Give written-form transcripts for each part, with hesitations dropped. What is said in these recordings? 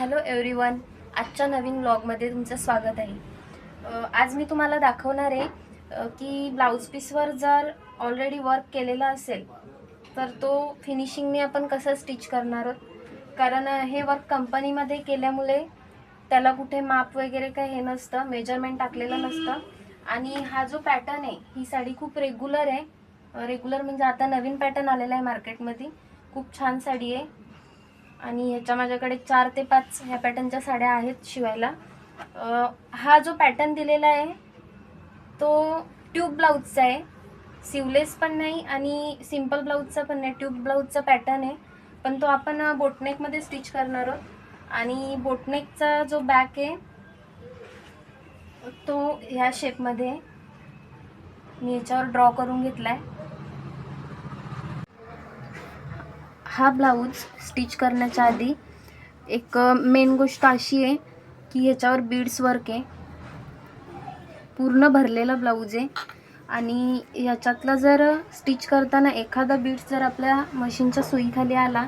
Hello everyone, आजच्या नवीन व्लॉगमध्ये तुमचं स्वागत आहे। आज मी तुम्हाला दाखवणार आहे की ब्लाऊज पीसवर जर ऑलरेडी वर्क केलेला असेल तर तो फिनिशिंगने आपण कसं स्टिच करणार आहोत। कारण हे वर्क कंपनीमध्ये केल्यामुळे त्याला कुठे माप वगैरे काही हे नसतं, मेजरमेंट टाकलेलं नसतं। आणि हा जो पॅटर्न आहे, ही साडी खूप रेग्युलर आहे। रेग्युलर म्हणजे आता नवीन पॅटर्न आलेला आहे मार्केटमध्ये, खूप छान साडी आहे। आणि ह्याच्या माझ्याकडे 4 ते 5 ह्या पॅटर्नच्या साड्या आहेत शिवायला। हा जो पॅटर्न दिलेला आहे तो ट्यूब ब्लाऊजचा आहे, सिवलेस पण नाही आणि सिंपल ब्लाऊजचा पण नाही, ट्यूब ब्लाऊजचा पॅटर्न आहे। पण तो आपण बोटनेकमध्ये स्टिच करणार आहोत। आणि बोटनेकचा जो बॅक आहे तो ह्या शेपमध्ये मी याच्यावर ड्रॉ करून घेतलाय। हा ब्लाऊज स्टिच करण्याच्या आधी एक मेन गोष्ट अशी आहे की ह्याच्यावर बीड्स वर्क आहे, पूर्ण भरलेला ब्लाऊज आहे। आणि ह्याच्यातला जर स्टिच करताना एखादा बीड्स जर आपल्या मशीनच्या सुईखाली आला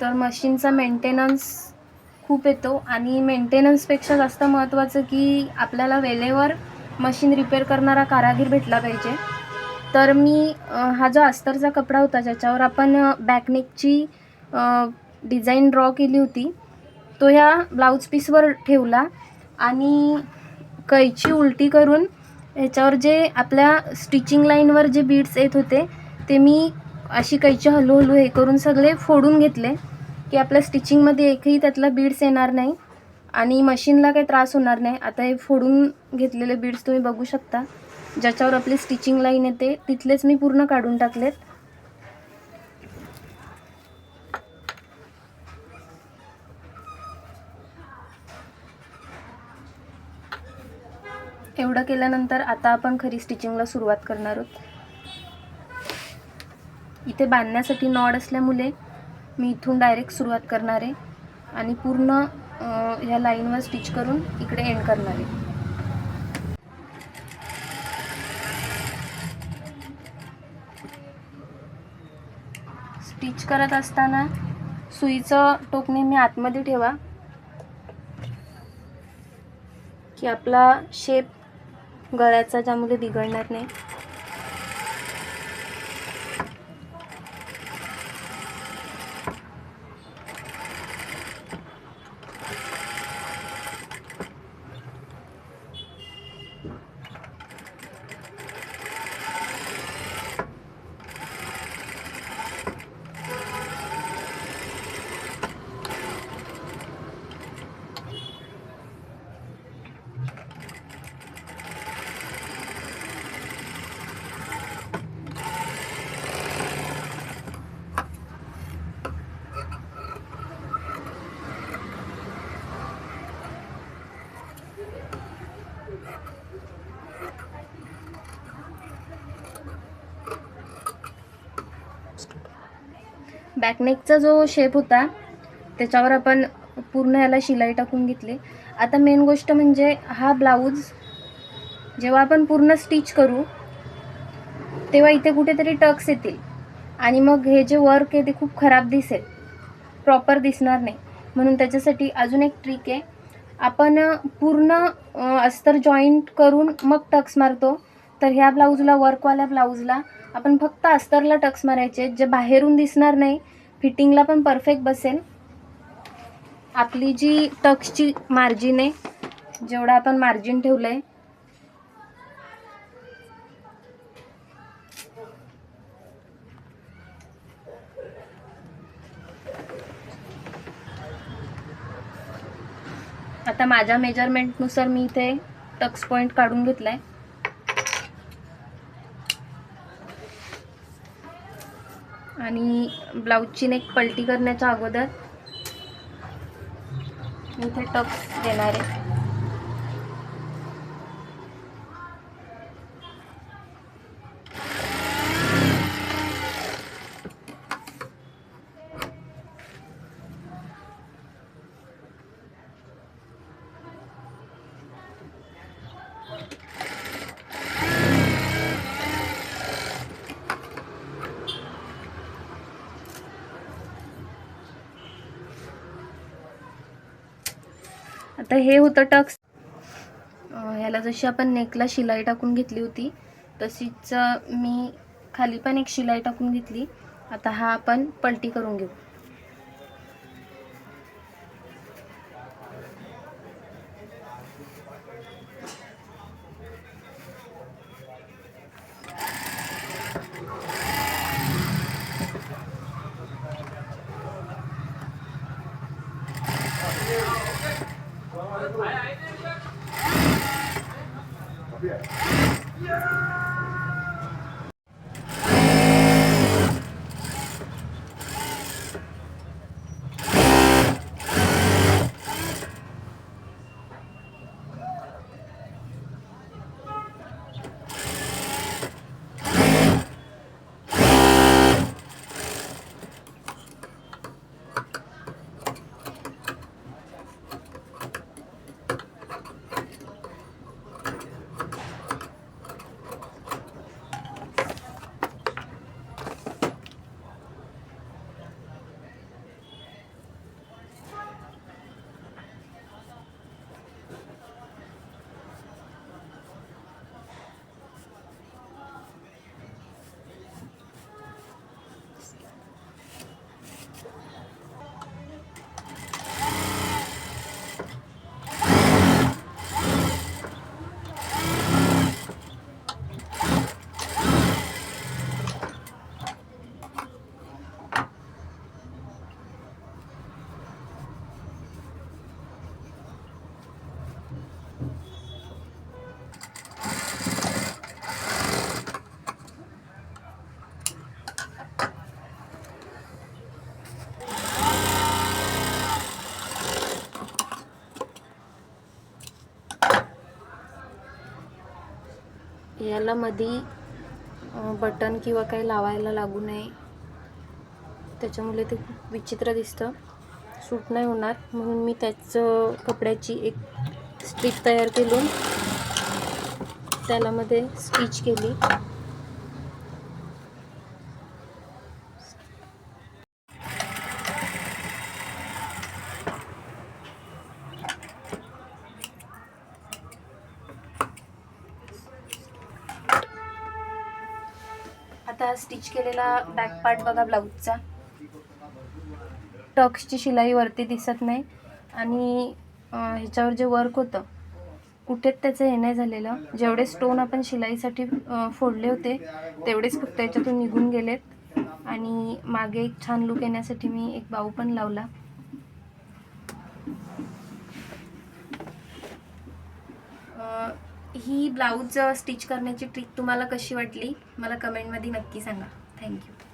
तर मशीनचा मेंटेनन्स खूप येतो। आणि मेंटेनन्सपेक्षा जास्त महत्त्वाचं की आपल्याला वेळेवर मशीन रिपेअर करणारा कारागीर भेटला पाहिजे। तर मी हा जो अस्तरचा कपडा होता ज्याच्यावर आपण बॅकनेकची डिझाईन ड्रॉ केली होती तो ह्या ब्लाऊज पीसवर ठेवला आणि कैची उलटी करून ह्याच्यावर जे आपल्या स्टिचिंग लाईनवर जे बीड्स येत होते ते मी अशी कैची हलू हे करून सगळे फोडून घेतले की आपल्या स्टिचिंगमध्ये एकही त्यातला बीड्स येणार नाही आणि मशीनला काही त्रास होणार नाही। आता हे फोडून घेतलेले बीड्स तुम्ही बघू शकता, ज्याच्यावर आपली स्टिचिंग लाईन येते तिथलेच मी पूर्ण काढून टाकलेत। एवढं केल्यानंतर आता आपण खरी स्टिचिंगला सुरुवात करणार आहोत। इथे बांधण्यासाठी नॉड असल्यामुळे मी इथून डायरेक्ट सुरुवात करणार आहे आणि पूर्ण ह्या लाईनवर स्टिच करून इकडे एंड करणार आहे। स्टिच करत असताना सुईचं टोक नेहमी आतमध्ये ठेवा की आपला शेप गळ्याचा ज्यामुळे बिघडणार नाही। बॅकनेकचा जो शेप होता त्याच्यावर आपण पूर्ण याला शिलाई टाकून घेतली। आता मेन गोष्ट म्हणजे हा ब्लाऊज जेव्हा आपण पूर्ण स्टिच करू तेव्हा इथे कुठेतरी टक्स येतील आणि मग हे जे वर्क आहे ते खूप खराब दिसेल, प्रॉपर दिसणार नाही। म्हणून त्याच्यासाठी अजून एक ट्रिक आहे, आपण पूर्ण अस्तर जॉईंट करून मग टक्स मारतो। तर ह्या ब्लाऊजला, वर्कवाल्या ब्लाऊजला आपण फक्त अस्तरला टक्स मारायचे, जे बाहेरून दिसणार नाही, फिटिंगला पण परफेक्ट बसेल। आपली जी टक्सची मार्जिन आहे, जेवढा आपण मार्जिन ठेवलंय आता माझ्या मेजरमेंटनुसार मी इथे टक्स पॉइंट काढून घेतलाय। आणि ब्लाऊजची नेक पलटी करण्याच्या अगोदर मी इथे टक्स देणार आहे। आता हे होतं टक्स. ह्याला जशी आपण नेकला शिलाई टाकून घेतली होती तशीच मी खाली पण एक शिलाई टाकून घेतली. आता हा आपण पलटी करून घेऊ. याला मध्ये बटन किंवा काही लावायला लागू नये, त्याच्यामुळे ते खूप विचित्र दिसतं, सूट नाही होणार. म्हणून मी त्याचं कपड्याची एक स्ट्रिप तयार केली, त्याला मध्ये स्टिच केली. आता स्टिच केलेला बॅक पार्ट बघा ब्लाऊजचा. टक्सची शिलाई वरती दिसत नाही आणि ह्याच्यावर जे वर्क होतं कुठेच त्याचं हे नाही झालेलं. जेवढे स्टोन आपण शिलाईसाठी फोडले होते तेवढेच फक्त याच्यातून निघून गेलेत. आणि मागे एक छान लुक येण्यासाठी मी एक बाऊ पण लावला. ही ब्लाऊज स्टिच करण्याची ट्रिक तुम्हाला कशी वाटली मला कमेंटमध्ये नक्की सांगा. थँक्यू.